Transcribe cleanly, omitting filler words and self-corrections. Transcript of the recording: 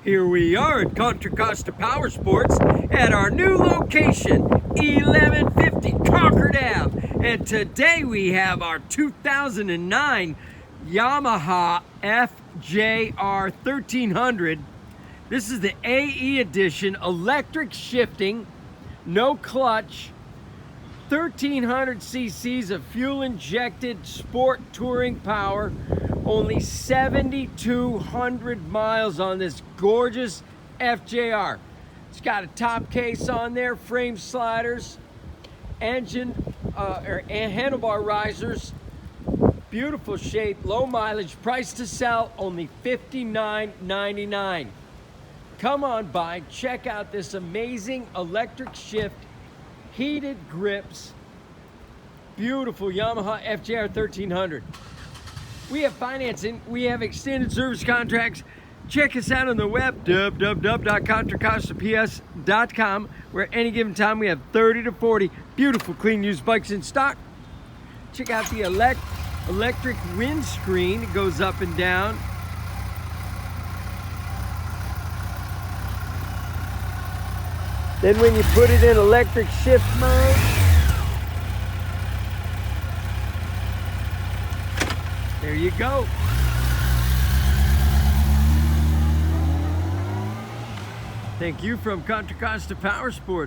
Here we are at Contra Costa Powersports at our new location, 1150 Concord Ave. And today we have our 2009 Yamaha FJR1300. This is the AE edition, electric shifting, no clutch, 1300 cc's of fuel injected sport touring power. Only 7,200 miles on this gorgeous FJR. It's got a top case on there, frame sliders, engine and handlebar risers. Beautiful shape, low mileage, price to sell only $59.99. Come on by, check out this amazing electric shift, heated grips, beautiful Yamaha FJR 1300. We have financing, we have extended service contracts. Check us out on the web, www.contracostaps.com, where any given time we have 30 to 40 beautiful clean used bikes in stock. Check out the electric windscreen. It goes up and down. Then when you put it in electric shift mode, there you go. Thank you from Contra Costa Powersports.